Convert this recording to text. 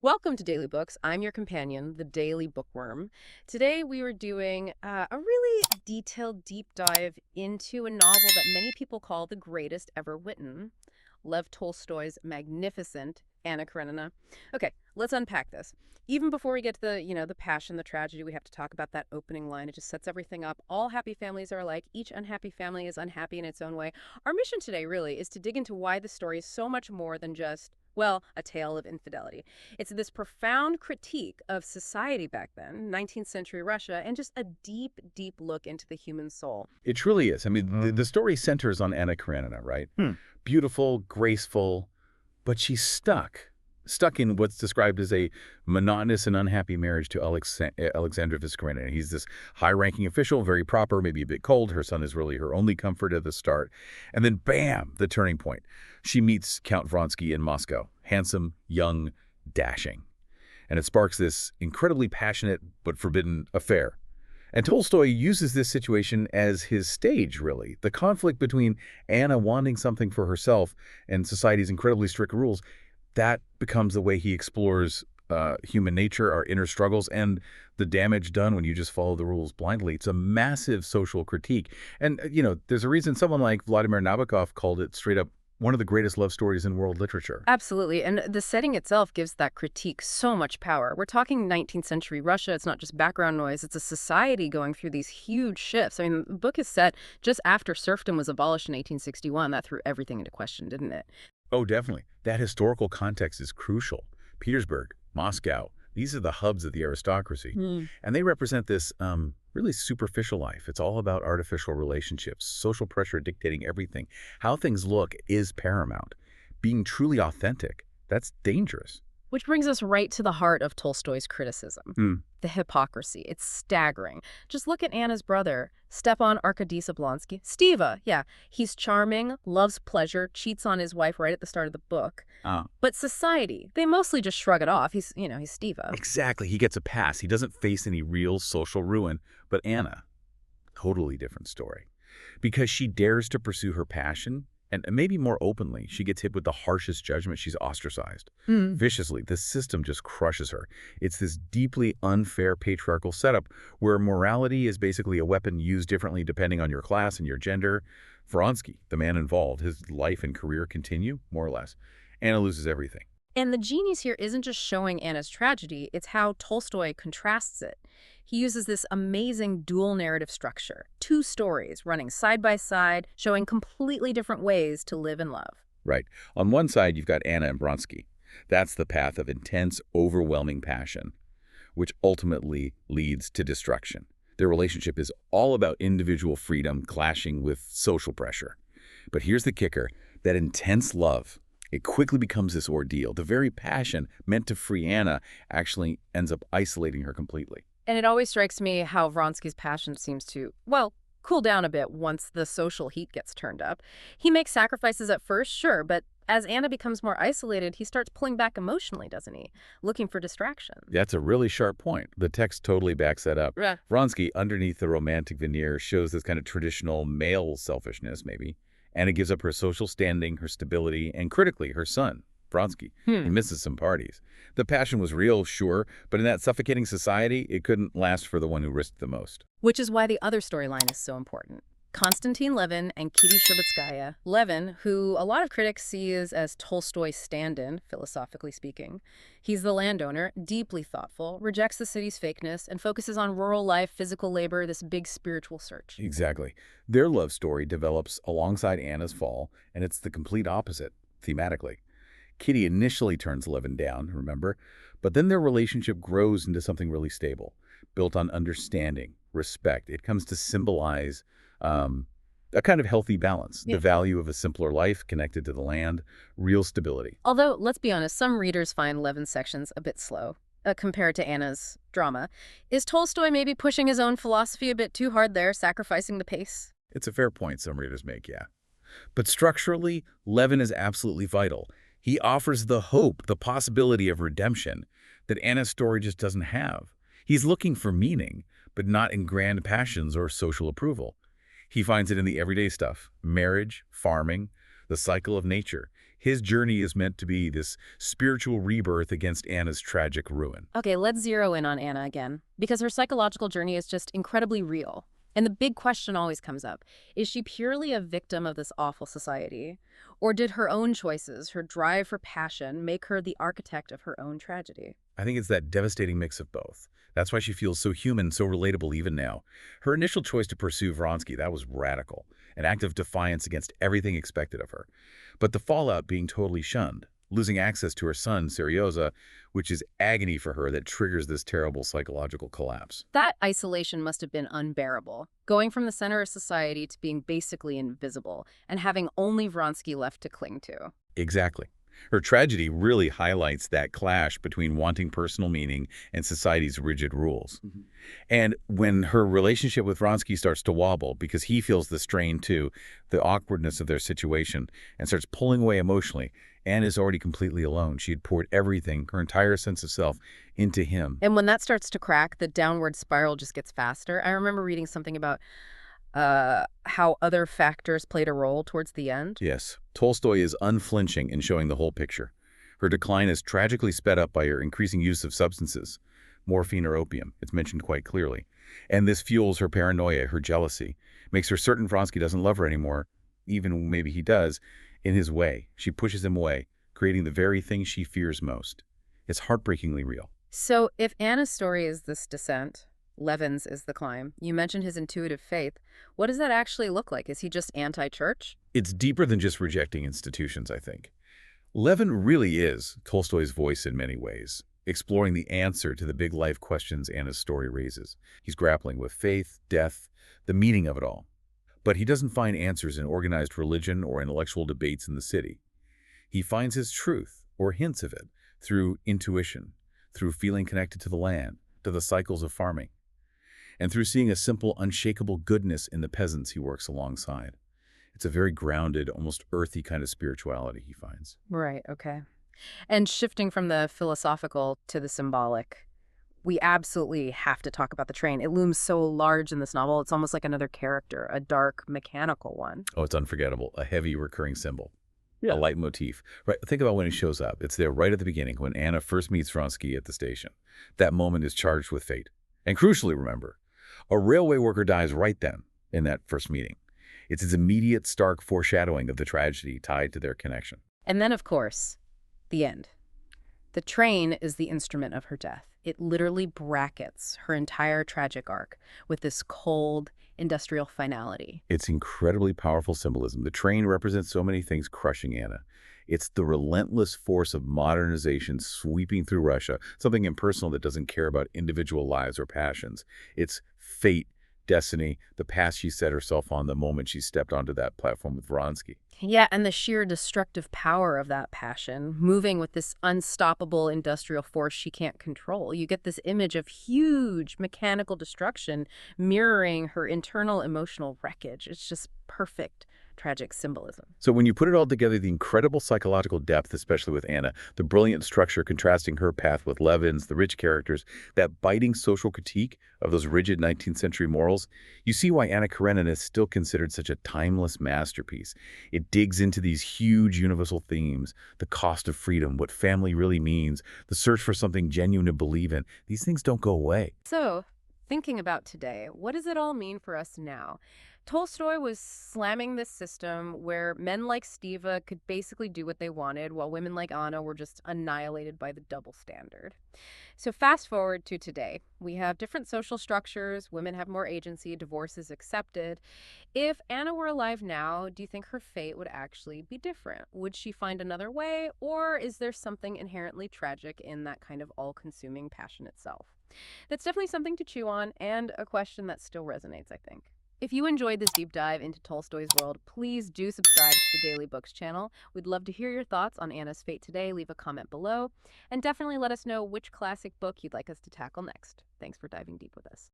Welcome to Daily Books. I'm your companion, the Daily Bookworm. Today we were doing a really detailed deep dive into a novel that many people call the greatest ever written, Lev Tolstoy's magnificent Anna Karenina. Okay, let's unpack this. Even before we get to the passion, the tragedy, we have to talk about that opening line. It just sets everything up. All happy families are alike. Each unhappy family is unhappy in its own way. Our mission today really is to dig into why the story is so much more than just, well, a tale of infidelity. It's this profound critique of society back then, 19th century Russia, and just a deep, deep look into the human soul. It truly is. I mean, the story centers on Anna Karenina, right? Beautiful, graceful, but she's stuck in what's described as a monotonous and unhappy marriage to Alexander Karenina. He's this high-ranking official, very proper, maybe a bit cold. Her son is really her only comfort at the start. And then, bam, the turning point. She meets Count Vronsky in Moscow, handsome, young, dashing. And it sparks this incredibly passionate but forbidden affair. And Tolstoy uses this situation as his stage, really. The conflict between Anna wanting something for herself and society's incredibly strict rules, that becomes the way he explores human nature, our inner struggles, and the damage done when you just follow the rules blindly. It's a massive social critique. And, there's a reason someone like Vladimir Nabokov called it straight up one of the greatest love stories in world literature. Absolutely. And the setting itself gives that critique so much power. We're talking 19th century Russia. It's not just background noise. It's a society going through these huge shifts. I mean, the book is set just after serfdom was abolished in 1861. That threw everything into question, didn't it? Oh, definitely. That historical context is crucial. Petersburg, Moscow, these are the hubs of the aristocracy. And they represent this really superficial life. It's all about artificial relationships, social pressure dictating everything. How things look is paramount. Being truly authentic, that's dangerous. Which brings us right to the heart of Tolstoy's criticism. The hypocrisy. It's staggering. Just look at Anna's brother, Stepan Arkadich Oblonsky. Steva, yeah. He's charming, loves pleasure, cheats on his wife right at the start of the book. But society, they mostly just shrug it off. He's Steva. Exactly. He gets a pass. He doesn't face any real social ruin. But Anna, totally different story. Because she dares to pursue her passion, and maybe more openly, she gets hit with the harshest judgment. She's ostracized. Viciously, the system just crushes her. It's this deeply unfair patriarchal setup where morality is basically a weapon used differently depending on your class and your gender. Vronsky, the man involved, his life and career continue, more or less. Anna loses everything. And the genius here isn't just showing Anna's tragedy, it's how Tolstoy contrasts it. He uses this amazing dual narrative structure, two stories running side by side, showing completely different ways to live and love. Right. On one side, you've got Anna and Vronsky. That's the path of intense, overwhelming passion, which ultimately leads to destruction. Their relationship is all about individual freedom clashing with social pressure. But here's the kicker, that intense love, it quickly becomes this ordeal. The very passion meant to free Anna actually ends up isolating her completely. And it always strikes me how Vronsky's passion seems to, well, cool down a bit once the social heat gets turned up. He makes sacrifices at first, sure, but as Anna becomes more isolated, he starts pulling back emotionally, doesn't he? Looking for distraction. That's a really sharp point. The text totally backs that up. Yeah. Vronsky, underneath the romantic veneer, shows this kind of traditional male selfishness, maybe. Anna gives up her social standing, her stability, and critically, her son, Vronsky. He misses some parties. The passion was real, sure, but in that suffocating society, it couldn't last for the one who risked the most. Which is why the other storyline is so important. Konstantin Levin and Kitty Shtcherbatskaya. Levin, who a lot of critics see as Tolstoy's stand-in, philosophically speaking. He's the landowner, deeply thoughtful, rejects the city's fakeness, and focuses on rural life, physical labor, this big spiritual search. Exactly. Their love story develops alongside Anna's fall, and it's the complete opposite, thematically. Kitty initially turns Levin down, remember? But then their relationship grows into something really stable, built on understanding, respect. It comes to symbolize a kind of healthy balance, the value of a simpler life connected to the land, real stability. Although, let's be honest, some readers find Levin's sections a bit slow compared to Anna's drama. Is Tolstoy maybe pushing his own philosophy a bit too hard there, sacrificing the pace? It's a fair point some readers make, yeah. But structurally, Levin is absolutely vital. He offers the hope, the possibility of redemption that Anna's story just doesn't have. He's looking for meaning, but not in grand passions or social approval. He finds it in the everyday stuff, marriage, farming, the cycle of nature. His journey is meant to be this spiritual rebirth against Anna's tragic ruin. Okay, let's zero in on Anna again, because her psychological journey is just incredibly real. And the big question always comes up. Is she purely a victim of this awful society? Or did her own choices, her drive for passion, make her the architect of her own tragedy? I think it's that devastating mix of both. That's why she feels so human, so relatable even now. Her initial choice to pursue Vronsky, that was radical, an act of defiance against everything expected of her. But the fallout being totally shunned, losing access to her son, Seryoza, which is agony for her that triggers this terrible psychological collapse. That isolation must have been unbearable, going from the center of society to being basically invisible and having only Vronsky left to cling to. Exactly. Her tragedy really highlights that clash between wanting personal meaning and society's rigid rules. And when her relationship with Vronsky starts to wobble because he feels the strain too, the awkwardness of their situation, and starts pulling away emotionally, Anne is already completely alone. She had poured everything, her entire sense of self, into him. And when that starts to crack, the downward spiral just gets faster. I remember reading something about how other factors played a role towards the end. Yes, Tolstoy is unflinching in showing the whole picture. Her decline is tragically sped up by her increasing use of substances, morphine or opium. It's mentioned quite clearly. And this fuels her paranoia, her jealousy, makes her certain Vronsky doesn't love her anymore, even maybe he does, in his way. She pushes him away, creating the very thing she fears most. It's heartbreakingly real. So if Anna's story is this descent, Levin's is the climb, you mentioned his intuitive faith. What does that actually look like? Is he just anti-church? It's deeper than just rejecting institutions, I think. Levin really is Tolstoy's voice in many ways, exploring the answer to the big life questions Anna's story raises. He's grappling with faith, death, the meaning of it all. But he doesn't find answers in organized religion or intellectual debates in the city. He finds his truth, or hints of it, through intuition, through feeling connected to the land, to the cycles of farming, and through seeing a simple, unshakable goodness in the peasants he works alongside. It's a very grounded, almost earthy kind of spirituality he finds. Right, okay. And shifting from the philosophical to the symbolic, we absolutely have to talk about the train. It looms so large in this novel. It's almost like another character, a dark, mechanical one. Oh, it's unforgettable. A heavy, recurring symbol. Yeah. A leitmotif. Right. Think about when it shows up. It's there right at the beginning when Anna first meets Vronsky at the station. That moment is charged with fate. And crucially, remember, a railway worker dies right then in that first meeting. It's its immediate, stark foreshadowing of the tragedy tied to their connection. And then, of course, the end. The train is the instrument of her death. It literally brackets her entire tragic arc with this cold, industrial finality. It's incredibly powerful symbolism. The train represents so many things crushing Anna. It's the relentless force of modernization sweeping through Russia, something impersonal that doesn't care about individual lives or passions. It's fate, destiny, the path she set herself on the moment she stepped onto that platform with Vronsky. Yeah, and the sheer destructive power of that passion, moving with this unstoppable industrial force she can't control. You get this image of huge mechanical destruction mirroring her internal emotional wreckage. It's just perfect tragic symbolism. So when you put it all together, the incredible psychological depth, especially with Anna, the brilliant structure contrasting her path with Levin's, the rich characters, that biting social critique of those rigid 19th century morals, you see why Anna Karenina is still considered such a timeless masterpiece. It digs into these huge universal themes, the cost of freedom, what family really means, the search for something genuine to believe in. These things don't go away. So, thinking about today, what does it all mean for us now? Tolstoy was slamming this system where men like Stiva could basically do what they wanted, while women like Anna were just annihilated by the double standard. So fast forward to today. We have different social structures, women have more agency, divorce is accepted. If Anna were alive now, do you think her fate would actually be different? Would she find another way, or is there something inherently tragic in that kind of all-consuming passion itself? That's definitely something to chew on, and a question that still resonates, I think. If you enjoyed this deep dive into Tolstoy's world, please do subscribe to the Daily Books channel. We'd love to hear your thoughts on Anna's fate today. Leave a comment below, and definitely let us know which classic book you'd like us to tackle next. Thanks for diving deep with us.